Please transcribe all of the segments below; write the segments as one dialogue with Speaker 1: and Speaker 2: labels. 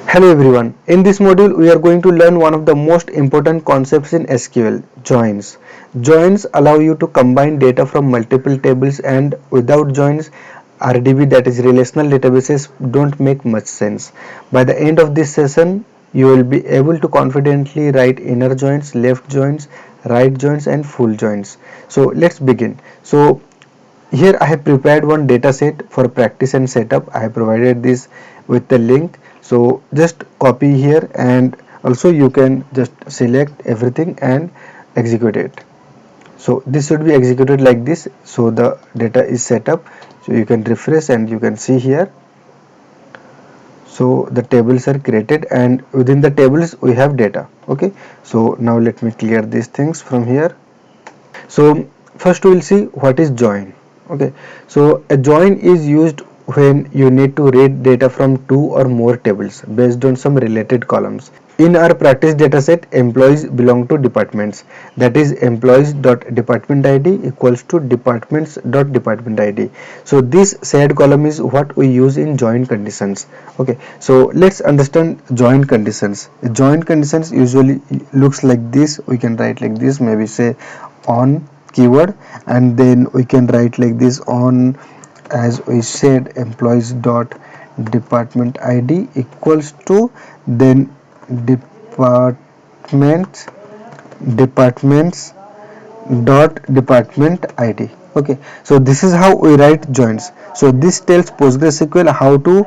Speaker 1: Hello everyone, in this module we are going to learn one of the most important concepts in SQL, joins. Joins allow you to combine data from multiple tables, and without joins, RDB, that is relational databases, don't make much sense. By the end of this session, you will be able to confidently write inner joins, left joins, right joins and full joins. So let's begin. Here I have prepared one data set for practice and setup. I have provided this with the link. So just copy here, and also you can just select everything and execute it. So this should be executed like this. So the data is set up. So you can refresh and you can see here. So the tables are created, and within the tables we have data. Okay. So now let me clear these things from here. So first we will see what is join. Okay, so a join is used when you need to read data from two or more tables based on some related columns. In our practice dataset, employees belong to departments. That is, employees.department ID equals to departments.department ID. So this shared column is what we use in join conditions. Okay, so let's understand join conditions. Join conditions usually looks like this. We can write like this, maybe say on keyword, and then we can write like this on, as we said, employees dot department id equals to, then departments departments dot department id. Okay, so this is how we write joins. So this tells PostgreSQL how to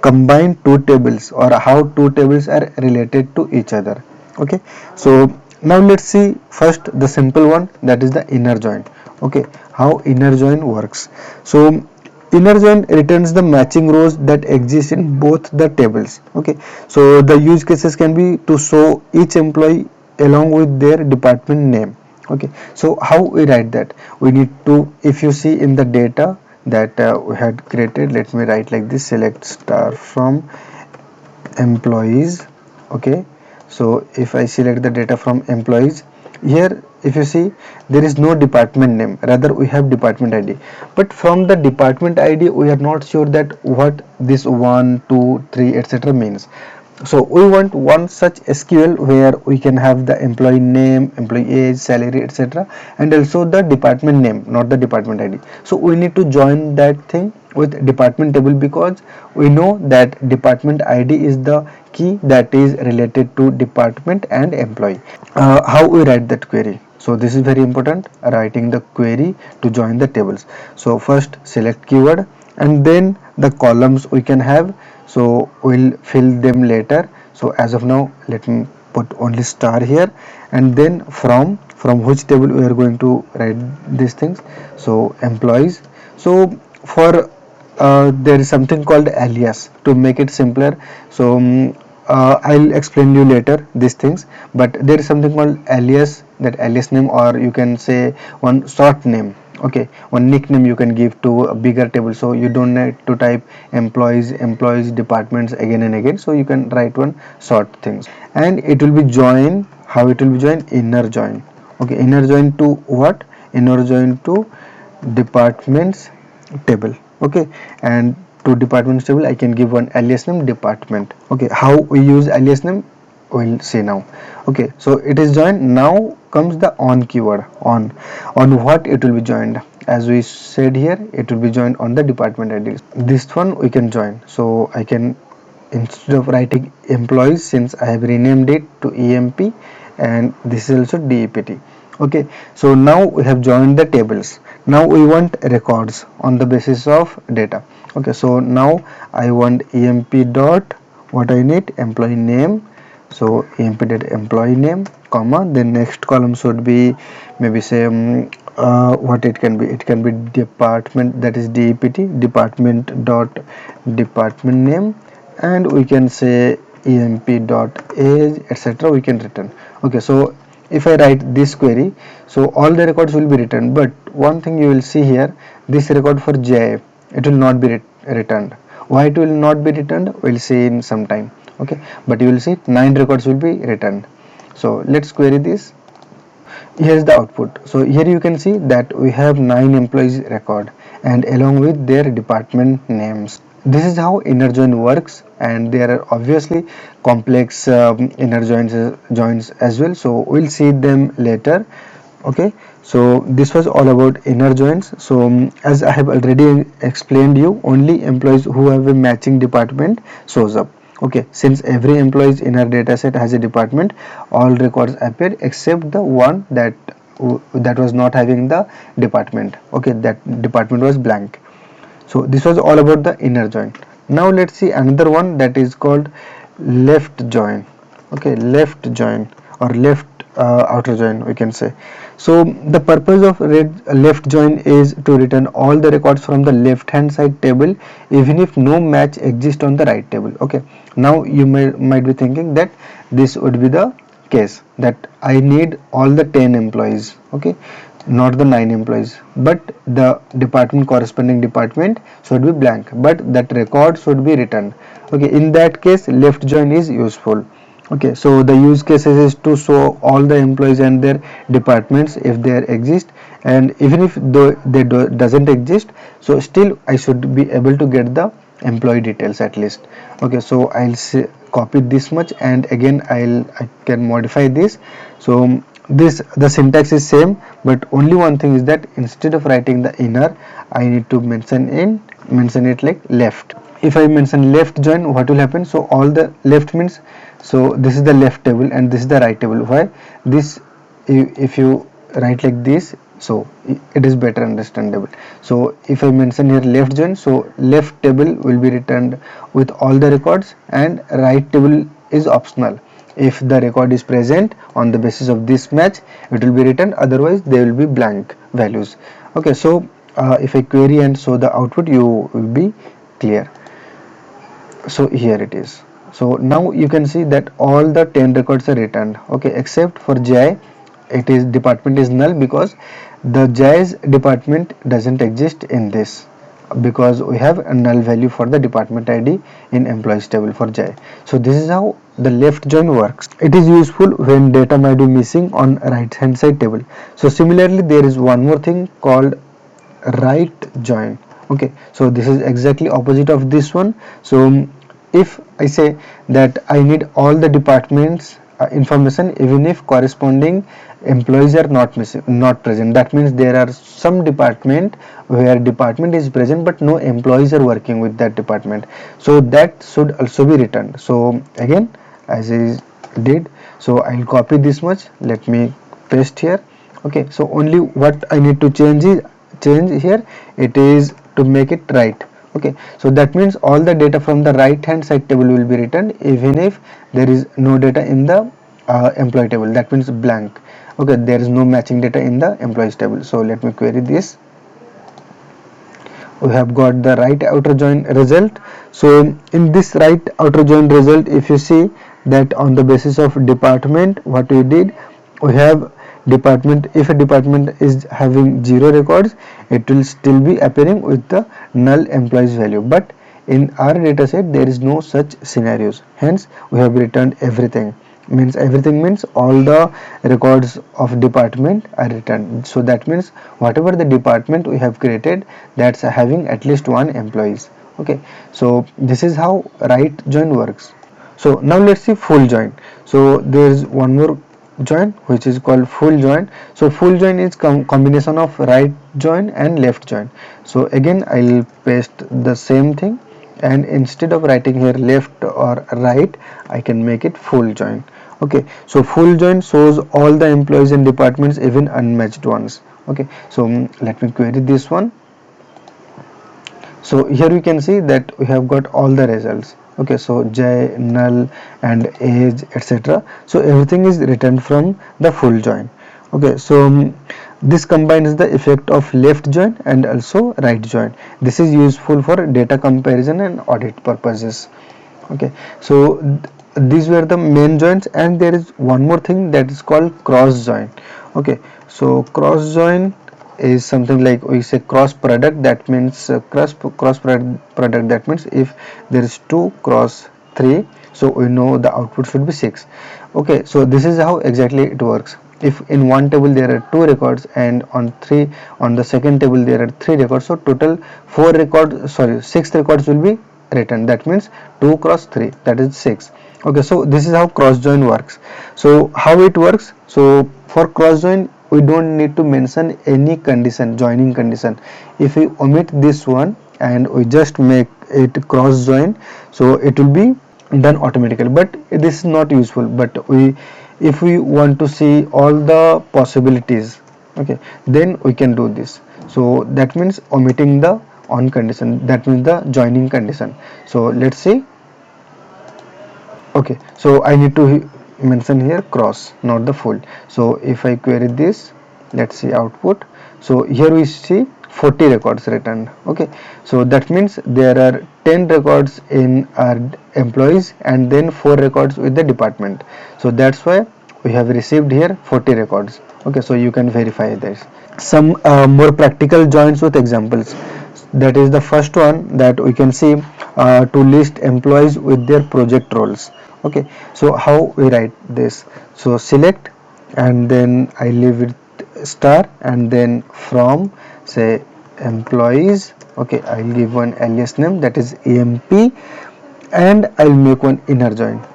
Speaker 1: combine two tables, or how two tables are related to each other. Okay, so now let's see first the simple one, that is the inner join. Okay, how inner join works. So inner join returns the matching rows that exist in both the tables. Okay, so the use cases can be to show each employee along with their department name. Okay, so how we write that? We need to, if you see in the data that we had created, let me write like this: select star from employees. Okay, so if I select the data from employees, here if you see, there is no department name, rather we have department id. But from the department id we are not sure that what this 1 2 3 etc means. So we want one such SQL where we can have the employee name, employee age, salary, etc., and also the department name, not the department ID. So we need to join that thing with department table, because we know that department ID is the key that is related to department and employee. How we write that query? So this is very important, writing the query to join the tables. So first select keyword, and then the columns we can have, so we'll fill them later. So as of now, let me put only star here, and then from which table we are going to write these things. So employees. So for there is something called alias to make it simpler. So I'll explain you later these things, but there is something called alias, that alias name, or you can say one short name. Okay, one nickname you can give to a bigger table, so you don't need to type employees departments again and again. So you can write one short things, and it will be join. How it will be join? Inner join. Okay, inner join to what? Inner join to departments table. Okay, and to departments table I can give one alias name department. Okay, how we use alias name we'll see now. Okay, so it is joined. Now comes the on keyword. On what it will be joined? As we said here, it will be joined on the department id. This one we can join. So I can, instead of writing employees, since I have renamed it to emp, and this is also dept. Okay, so now we have joined the tables. Now we want records on the basis of data. Okay, so now I want emp dot, what I need, employee name. So emp dot employee name, comma, the next column should be, maybe say what it can be. It can be department, that is dept, department dot department name, and we can say emp dot age, etc. we can return. Okay, so if I write this query, so all the records will be written, but one thing you will see here, this record for JIF, it will not be returned. Why it will not be returned, we'll see in some time. Okay, but you will see 9 records will be returned. So let's query this. Here's the output. So here you can see that we have 9 employees record, and along with their department names. This is how inner join works, and there are obviously complex inner joins as well, so we'll see them later. Okay, so this was all about inner joins. So as I have already explained you, only employees who have a matching department shows up. Okay, since every employee's inner data set has a department, all records appear except the one that was not having the department. Okay, that department was blank. So this was all about the inner join. Now let's see another one, that is called left join. Okay, left join or left outer join, we can say. So the purpose of left join is to return all the records from the left hand side table even if no match exists on the right table. Okay, now you might be thinking that this would be the case that I need all the 10 employees. Okay, not the 9 employees, but the department, corresponding department should be blank, but that record should be returned. Okay, in that case left join is useful. Okay, so the use cases is to show all the employees and their departments if they exist, and even if doesn't exist, so still I should be able to get the employee details at least. Okay, so I'll copy this much, and again I can modify this. So this, the syntax is same, but only one thing is that instead of writing the inner, I need to mention it like left. If I mention left join, what will happen? So all the left means, so this is the left table and this is the right table. Why this? If you write like this, so it is better understandable. So if I mention here left join, so left table will be returned with all the records and right table is optional. If the record is present on the basis of this match, it will be written, otherwise they will be blank values. Okay, so if I query and show the output, you will be clear. So here it is. So now you can see that all the 10 records are returned. Okay, except for JI, it is department is null because the JI's department doesn't exist in this, because we have a null value for the department ID in employees table for JI. So this is how the left join works. It is useful when data might be missing on right hand side table. So similarly, there is one more thing called right join. Okay, so this is exactly opposite of this one. So if I say that I need all the departments information even if corresponding employees are not present, that means there are some department where department is present but no employees are working with that department, so that should also be returned. So again, as I did, so I'll copy this much, let me paste here. Okay, so only what I need to change here, it is to make it right. Okay, so that means all the data from the right hand side table will be returned even if there is no data in the employee table, that means blank. Okay, there is no matching data in the employees table. So let me query this. We have got the right outer join result. So in this right outer join result, if you see that on the basis of department, what we did, we have department, if a department is having 0 records, it will still be appearing with the null employees value, but in our dataset there is no such scenarios, hence we have returned everything. Everything means all the records of department are returned. So that means whatever the department we have created, that's having at least one employees. Okay, so this is how right join works. So now let's see full join. So there is one more join which is called full join. So full join is combination of right join and left join. So again I'll paste the same thing, and instead of writing here left or right, I can make it full join. Okay, so full join shows all the employees and departments, even unmatched ones. Okay, so let me query this one. So here we can see that we have got all the results. Okay, so J, null and age, etc. So everything is written from the full join. Okay, so this combines the effect of left join and also right join. This is useful for data comparison and audit purposes. Okay, so these were the main joins, and there is one more thing that is called cross join. Okay, so cross join is something like we say cross product, that means cross product, that means if there is 2 cross 3, so we know the output should be 6. Okay, so this is how exactly it works. if in one table there are 2 records and on the second table there are 3 records, so total 6 records will be written. That means 2 cross 3, that is 6. Okay, so this is how cross join works. So how it works? So for cross join we don't need to mention any condition, joining condition. If we omit this one and we just make it cross join, so it will be done automatically, but this is not useful. But if we want to see all the possibilities, okay, then we can do this. So that means omitting the on condition, that means the joining condition. So let's see. Okay, so I need to mention here cross, not the full. So if I query this, let's see output. So here we see 40 records returned. Okay, so that means there are 10 records in our employees and then 4 records with the department. So that's why we have received here 40 records. Okay, so you can verify this. Some more practical joins with examples. That is the first one that we can see, to list employees with their project roles. Okay, so how we write this? So select and then I leave it star and then from, say, employees. Okay, I'll give one alias name, that is emp, and I'll make one inner join.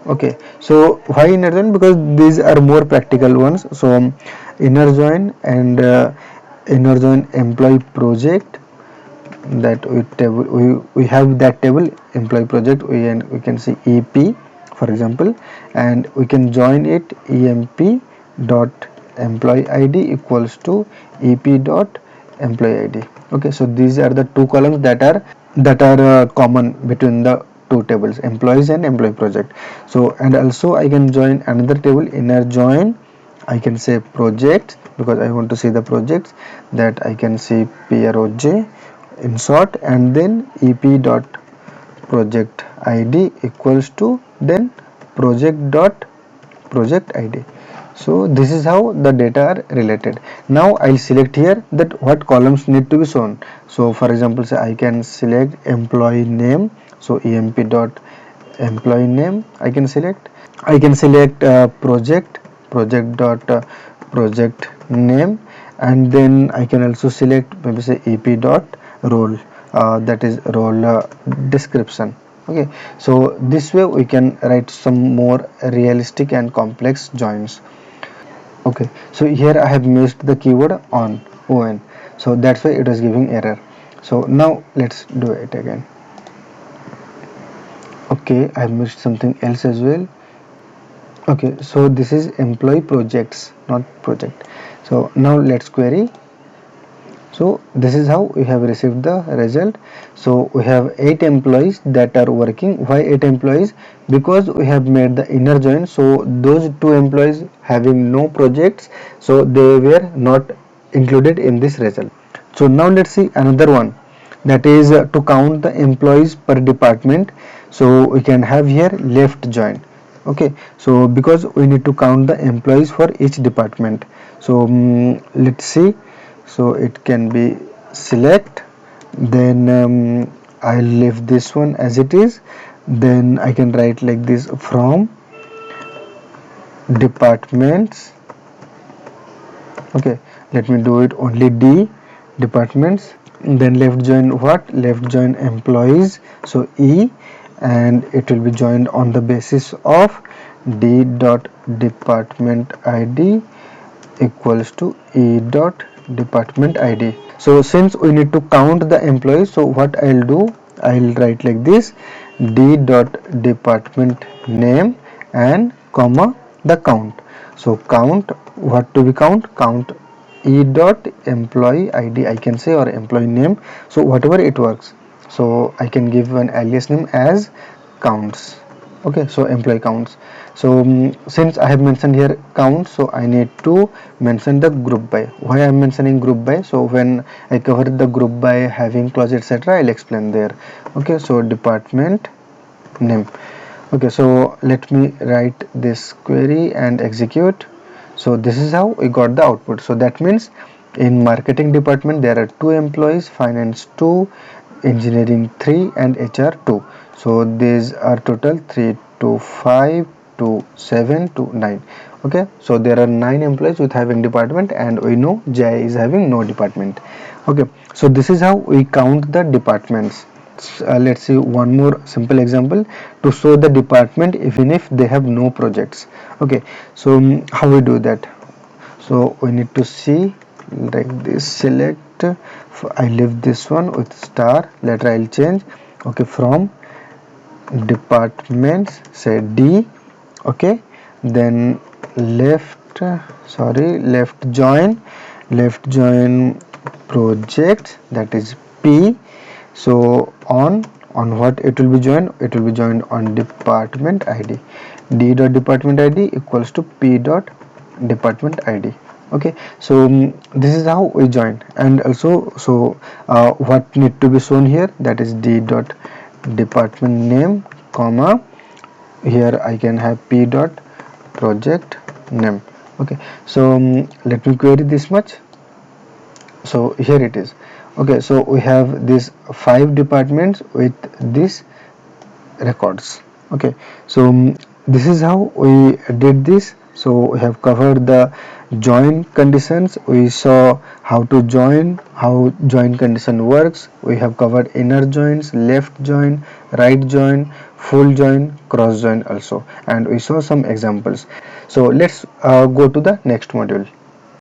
Speaker 1: Okay, so why inner join? Because these are more practical ones. So inner join and inner join employee project, that we have that table employee project, we can see ep for example, and we can join it emp dot employee id equals to ep dot employee id. Okay, so these are the two columns that are common between the two tables, employees and employee project. So and also I can join another table, inner join, I can say project, because I want to see the projects, that I can see proj in short, and then ep dot project id equals to then project dot project id. So this is how the data are related. Now I'll select here that what columns need to be shown. So for example, say I can select employee name, so emp dot employee name I can select project dot project name, and then I can also select maybe say ep dot role, that is role description. Okay, so this way we can write some more realistic and complex joins. Okay, so here I have missed the keyword on, so that's why it is giving error. So now let's do it again. Okay, I have missed something else as well. Okay, so this is employee projects, not project. So now let's query. So this is how we have received the result. So we have 8 employees that are working. Why 8 employees? Because we have made the inner join. So those 2 employees having no projects, so they were not included in this result. So now let's see another one, that is to count the employees per department. So we can have here left join. Okay, so because we need to count the employees for each department. So let's see. So it can be select, then I'll leave this one as it is, then I can write like this, from departments. Okay, let me do it only D departments, then left join what, left join employees, so E, and it will be joined on the basis of D dot department ID equals to E dot department ID. So since we need to count the employees, so what I'll do, I'll write like this, D dot department name and comma the count. So count, what to be count E dot employee ID I can say, or employee name, so whatever it works. So I can give an alias name as counts. Okay, so employee counts. So since I have mentioned here count, so I need to mention the group by. Why I am mentioning group by? So when I cover the group by having clause etc, I'll explain there. Okay, so department name. Okay, so let me write this query and execute. So this is how we got the output. So that means in marketing department there are 2 employees, finance 2, engineering 3, and HR 2. So these are total 3 to 5 to 7 to 9. Okay, so there are 9 employees with having department, and we know Jai is having no department. Okay, so this is how we count the departments. Let's see one more simple example to show the department even if they have no projects. Okay, so how we do that? So we need to see like this. Select, I leave this one with star, later I'll change. Okay, from departments, say D. Okay, then left, left join project, that is P. So on what it will be joined? It will be joined on department ID. D dot department ID equals to P dot department ID. Okay, so this is how we join. And also, so what need to be shown here, that is D dot department name, comma, here I can have P dot project name. Okay, so let me query this much. So here it is. Okay, so we have these 5 departments with these records. Okay, so this is how we did this. So we have covered the join conditions. We saw how to join, how join condition works. We have covered inner joins, left join, right join, full join, cross join also, and we saw some examples. So let's go to the next module.